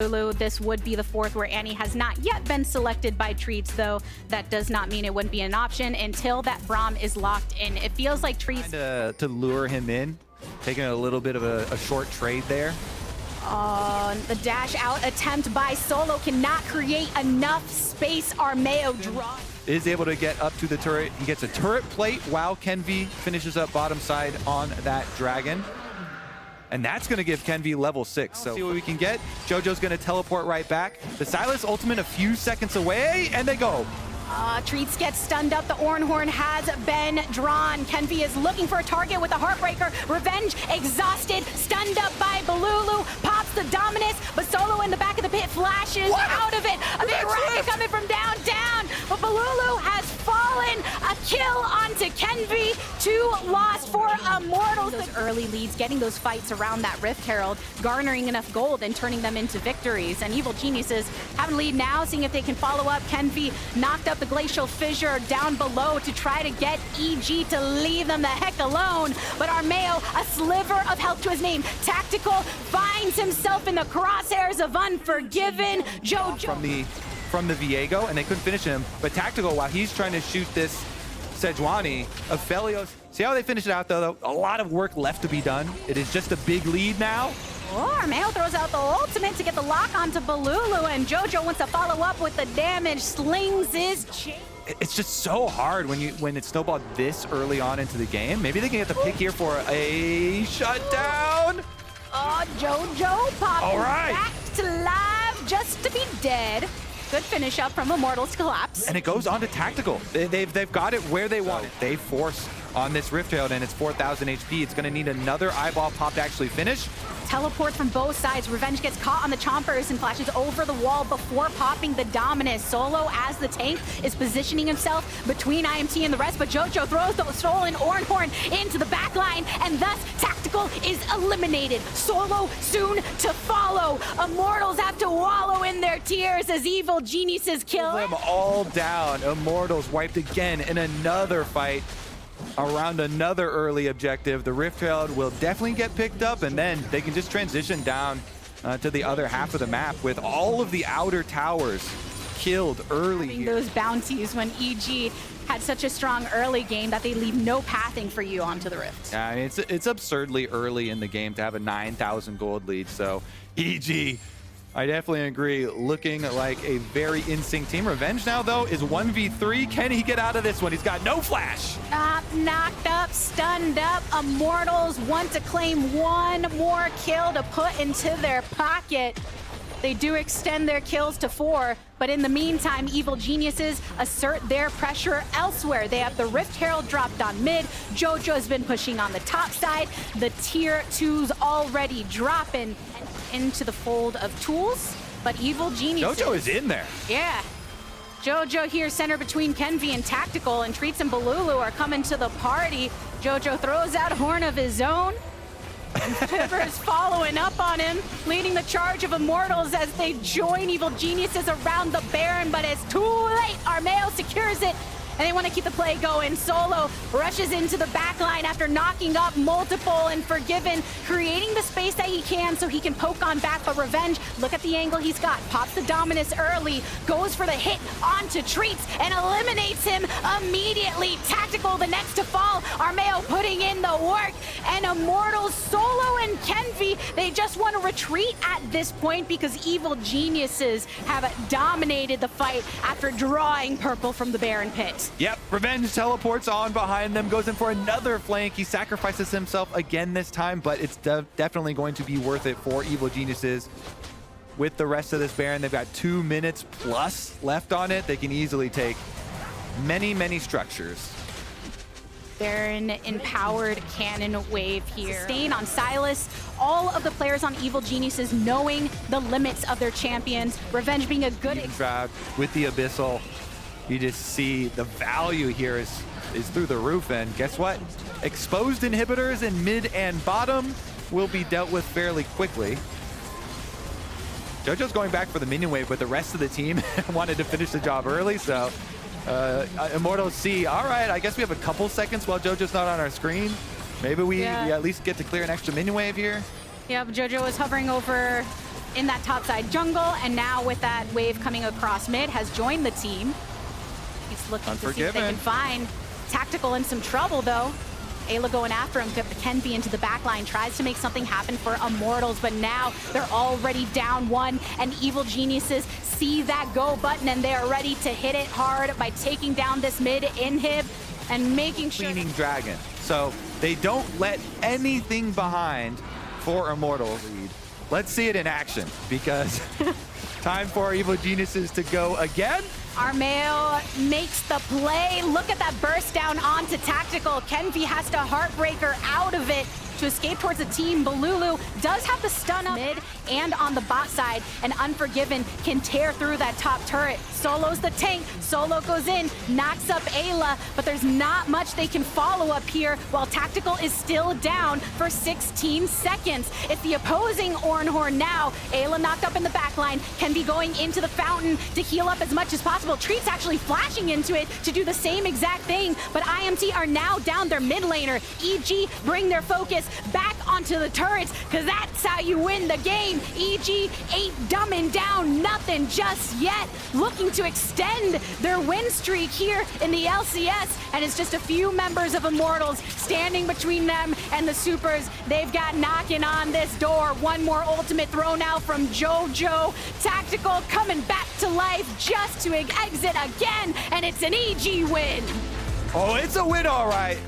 Lulu. This would be the fourth where Annie has not yet been selected by Treats, though that does not mean it wouldn't be an option until that Braum is locked in. It feels like Treats to lure him in, taking a little bit of a short trade there. The dash out attempt by Solo cannot create enough space. Armeo draw. Is able to get up to the turret. He gets a turret plate while Kenvi finishes up bottom side on that dragon. And that's going to give Kenvi level 6. So see what we can get. JoJo's going to teleport right back. The Sylas ultimate a few seconds away, and they go. Treats gets stunned up. The Ornhorn has been drawn. Kenvi is looking for a target with a Heartbreaker. Revenge exhausted, stunned up by Balulu. Pops the Dominus, but Solo in the back of the pit flashes out of it. A big rocket coming from down. But Balulu has fallen. A kill onto Kenvi. 2 lost for Immortals. Those early leads, getting those fights around that Rift Herald, garnering enough gold and turning them into victories. And Evil Geniuses have a lead now, seeing if they can follow up. Kenvi knocked up the Glacial Fissure down below to try to get EG to leave them the heck alone. But Armeo, a sliver of health to his name. Tactical finds himself in the crosshairs of Unforgiven. JoJo from the Viego, and they couldn't finish him. But Tactical, while he's trying to shoot this Sejuani, Aphelios. See how they finish it out, though? A lot of work left to be done. It is just a big lead now. Oh, Armeo throws out the ultimate to get the lock onto Balulu, and JoJo wants to follow up with the damage, slings his chain. It's just so hard when it's snowballed this early on into the game. Maybe they can get the pick here for a shutdown. JoJo popping back to life just to be dead. Good finish up from Immortals to collapse. And it goes on to Tactical. They've got it where they want it. They force on this Rift Herald, and it's 4,000 HP. It's going to need another eyeball pop to actually finish. Teleport from both sides. Revenge gets caught on the chompers and flashes over the wall before popping the Dominus. Solo, as the tank, is positioning himself between IMT and the rest, but JoJo throws the stolen Ornhorn into the back line, and thus Tactical is eliminated. Solo soon to follow. Immortals have to wallow in their tears as Evil Geniuses kill them all down. Immortals wiped again in another fight around another early objective. The Rift Herald will definitely get picked up, and then they can just transition down to the other half of the map with all of the outer towers killed early here. Those bounties when EG had such a strong early game that they leave no pathing for you onto the Rift. Yeah, I mean, it's absurdly early in the game to have a 9,000 gold lead, so EG, I definitely agree, looking like a very in-sync team. Revenge now, though, is 1v3. Can he get out of this one? He's got no flash. Knocked up, stunned up. Immortals want to claim one more kill to put into their pocket. They do extend their kills to 4, but in the meantime, Evil Geniuses assert their pressure elsewhere. They have the Rift Herald dropped on mid. JoJo has been pushing on the top side. The tier 2's already dropping into the fold of tools, but Evil Geniuses... JoJo is in there. Yeah. JoJo here center between Kenvi and Tactical, and Treats and Balulu are coming to the party. JoJo throws out a horn of his own. And Piver's following up on him, leading the charge of Immortals as they join Evil Geniuses around the Baron, but it's too late. Armeo secures it, and they want to keep the play going. Solo rushes into the back line after knocking up multiple Unforgiven, creating the space that he can so he can poke on back, but Revenge, look at the angle he's got. Pops the Dominus early, goes for the hit onto Treats, and eliminates him immediately. Tactical, the next to fall. Armeo putting in the work, and Immortals, Solo and Kenvi, they just want to retreat at this point because Evil Geniuses have dominated the fight after drawing purple from the Baron pit. Yep, Revenge teleports on behind them, goes in for another flank. He sacrifices himself again this time, but it's definitely going to be worth it for Evil Geniuses. With the rest of this Baron, they've got 2 minutes plus left on it. They can easily take many, many structures. Baron empowered cannon wave here. Sustain on Sylas. All of the players on Evil Geniuses knowing the limits of their champions. Revenge being a good trap with the Abyssal. You just see the value here is through the roof, and guess what? Exposed inhibitors in mid and bottom will be dealt with fairly quickly. JoJo's going back for the minion wave, but the rest of the team wanted to finish the job early, so Immortals see, all right, I guess we have a couple seconds while JoJo's not on our screen. Maybe we at least get to clear an extra minion wave here. Yep, JoJo is hovering over in that topside jungle, and now with that wave coming across mid, has joined the team. He's looking to see if they can find Tactical in some trouble, though. Ayla going after him, Kenvi into the back line, tries to make something happen for Immortals, but now they're already down one, and Evil Geniuses see that go button, and they are ready to hit it hard by taking down this mid inhib and making sure... Cleaning Dragon. So they don't let anything behind for Immortals. Let's see it in action, because time for Evil Geniuses to go again. Armeo makes the play. Look at that burst down onto Tactical. Kenvi has to Heartbreaker out of it to escape towards the team. Balulu does have the stun up mid and on the bot side, and Unforgiven can tear through that top turret. Solo's the tank. Solo goes in, knocks up Ayla, but there's not much they can follow up here while Tactical is still down for 16 seconds. It's the opposing Ornhorn now. Ayla knocked up in the back line. Kenvi going into the fountain to heal up as much as possible. Treat's actually flashing into it to do the same exact thing, but IMT are now down their mid laner. EG bring their focus back onto the turrets, because that's how you win the game. EG ain't dumbing down nothing just yet, looking to extend their win streak here in the LCS, and it's just a few members of Immortals standing between them and the Supers. They've got knocking on this door. One more ultimate thrown out from JoJo. Tactical coming back to life just to exit again, and it's an EG win. Oh, it's a win, all right.